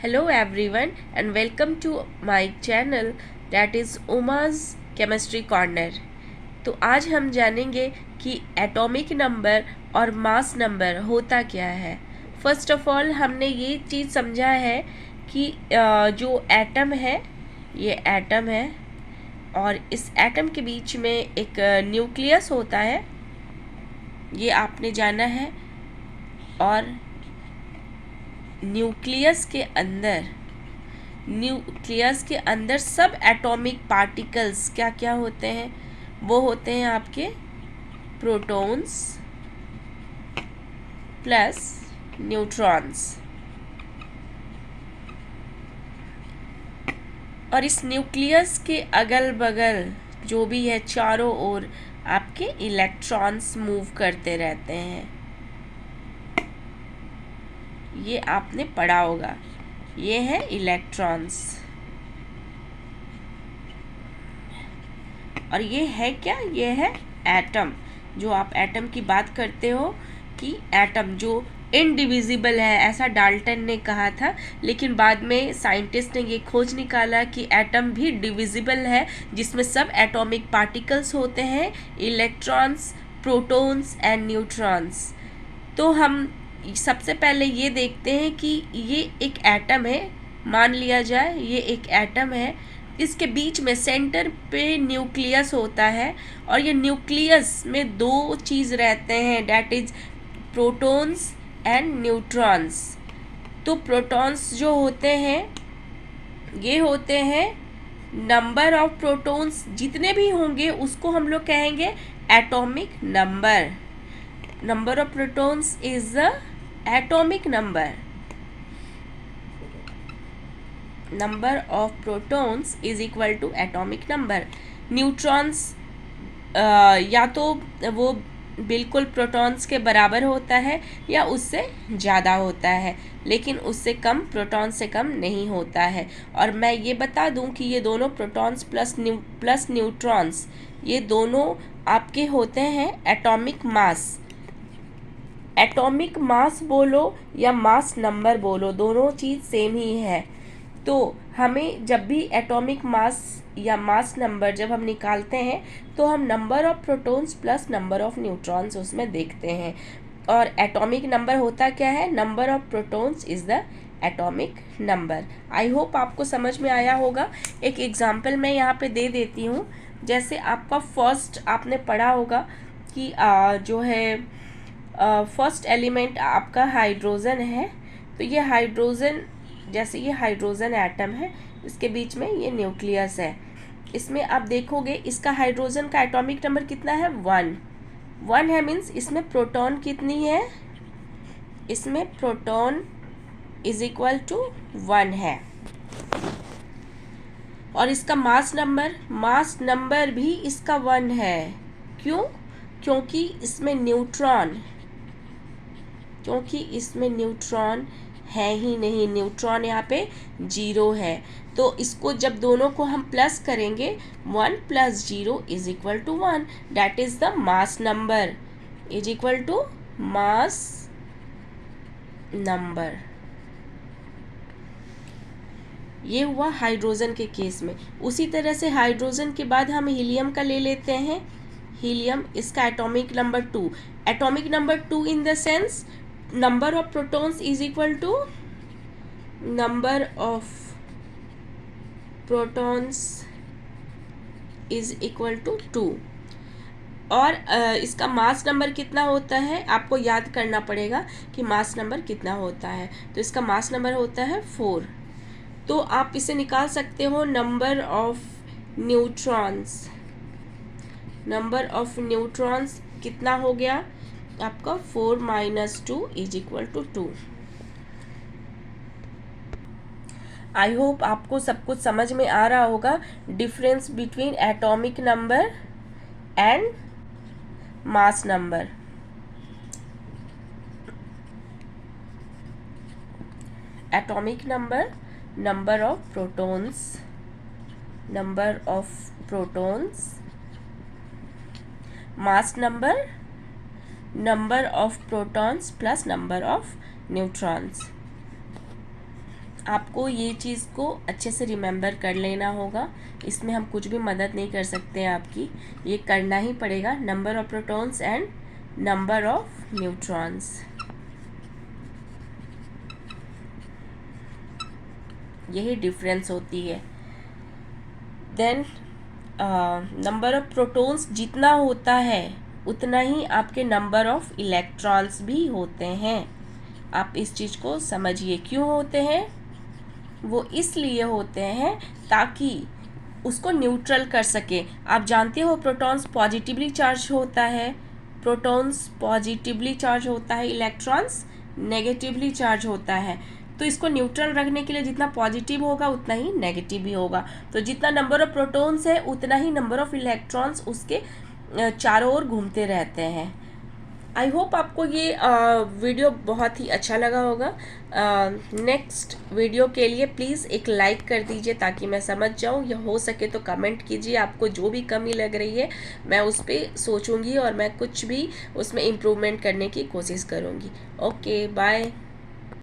Hello everyone and welcome to my channel that is Uma's Chemistry Corner। तो आज हम जानेंगे कि एटॉमिक नंबर और मास नंबर होता क्या है। फर्स्ट ऑफ ऑल हमने ये चीज़ समझा है कि जो एटम है ये एटम है और इस एटम के बीच में एक न्यूक्लियस होता है, ये आपने जाना है। और न्यूक्लियस के अंदर सब एटॉमिक पार्टिकल्स क्या क्या होते हैं, वो होते हैं आपके प्रोटॉन्स प्लस न्यूट्रॉन्स। और इस न्यूक्लियस के अगल बगल जो भी है चारों ओर आपके इलेक्ट्रॉन्स मूव करते रहते हैं, ये आपने पढ़ा होगा। ये है इलेक्ट्रॉन्स और ये है क्या, ये है एटम। जो आप एटम की बात करते हो कि एटम जो इनडिविजिबल है, ऐसा डाल्टन ने कहा था, लेकिन बाद में साइंटिस्ट ने ये खोज निकाला कि एटम भी डिविजिबल है, जिसमें सब एटॉमिक पार्टिकल्स होते हैं, इलेक्ट्रॉन्स, प्रोटॉन्स एंड न्यूट्रॉन्स। तो हम सबसे पहले ये देखते हैं कि ये एक एटम है, मान लिया जाए ये एक एटम है। इसके बीच में सेंटर पे न्यूक्लियस होता है और ये न्यूक्लियस में दो चीज़ रहते हैं, that is protons and neutrons. तो प्रोटॉन्स जो होते हैं ये होते हैं नंबर ऑफ प्रोटॉन्स, जितने भी होंगे उसको हम लोग कहेंगे atomic number. Number of protons is the atomic number. Number of protons is equal to atomic number. Neutrons या तो वो बिल्कुल प्रोटॉन्स के बराबर होता है या उससे ज़्यादा होता है, लेकिन उससे कम, प्रोटॉन से कम नहीं होता है। और मैं ये बता दूं कि ये दोनों प्रोटॉन्स प्लस न्यूट्रॉन्स, ये दोनों आपके होते हैं एटॉमिक मास। एटॉमिक मास बोलो या मास नंबर बोलो, दोनों चीज़ सेम ही है। तो हमें जब भी एटॉमिक मास या मास नंबर जब हम निकालते हैं तो हम number of protons plus number of neutrons उसमें देखते हैं। और एटॉमिक नंबर होता क्या है, number of protons is the atomic number. I hope आपको समझ में आया होगा। एक एग्जांपल मैं यहाँ पे दे देती हूँ। जैसे आपका फर्स्ट आपने पढ़ा होगा कि जो है फर्स्ट एलिमेंट आपका हाइड्रोजन है। तो ये हाइड्रोजन, जैसे ये हाइड्रोजन एटम है, इसके बीच में ये न्यूक्लियस है। इसमें आप देखोगे इसका हाइड्रोजन का एटॉमिक नंबर कितना है, 1 है। मीन्स इसमें प्रोटॉन कितनी है, इसमें प्रोटॉन इज इक्वल टू 1 है। और इसका मास नंबर भी इसका 1 है। क्यों? क्योंकि इसमें न्यूट्रॉन है ही नहीं, न्यूट्रॉन यहाँ पे 0 है। तो इसको जब दोनों को हम प्लस करेंगे, 1 + 0 is equal to 1, that is the mass number, is equal to mass number. ये हुआ हाइड्रोजन के केस में। उसी तरह से हाइड्रोजन के बाद हम हीलियम का ले लेते हैं। हीलियम, इसका atomic number 2। Atomic number 2 in the sense number of protons is equal to number of protons is equal to 2। और इसका मास नंबर कितना होता है, आपको याद करना पड़ेगा कि मास नंबर कितना होता है। तो इसका मास नंबर होता है 4। तो आप इसे निकाल सकते हो नंबर ऑफ न्यूट्रॉन्स कितना हो गया आपका, 4 - 2 is equal to 2। I hope आपको सब कुछ समझ में आ रहा होगा। Difference between atomic number and mass number. Atomic number, number of protons. Mass number of protons plus number of neutrons. आपको ये चीज़ को अच्छे से रिमेंबर कर लेना होगा। इसमें हम कुछ भी मदद नहीं कर सकते हैं आपकी, ये करना ही पड़ेगा। Number of protons and number of neutrons, यही डिफरेंस होती है। देन नंबर ऑफ प्रोटॉन्स जितना होता है उतना ही आपके नंबर ऑफ इलेक्ट्रॉन्स भी होते हैं। आप इस चीज़ को समझिए, क्यों होते हैं? वो इसलिए होते हैं ताकि उसको न्यूट्रल कर सके। आप जानते हो प्रोटॉन्स पॉजिटिवली चार्ज होता है, प्रोटॉन्स पॉजिटिवली चार्ज होता है, इलेक्ट्रॉन्स नेगेटिवली चार्ज होता है। तो इसको न्यूट्रल रखने के लिए जितना पॉजिटिव होगा उतना ही नेगेटिव भी होगा। तो जितना नंबर ऑफ प्रोटॉन्स है उतना ही नंबर ऑफ इलेक्ट्रॉन्स उसके चारों ओर घूमते रहते हैं। आई होप आपको ये वीडियो बहुत ही अच्छा लगा होगा। नेक्स्ट वीडियो के लिए प्लीज़ एक लाइक कर दीजिए ताकि मैं समझ जाऊँ, या हो सके तो कमेंट कीजिए आपको जो भी कमी लग रही है, मैं उस पर सोचूंगी और मैं कुछ भी उसमें इम्प्रूवमेंट करने की कोशिश करूँगी। Okay, bye.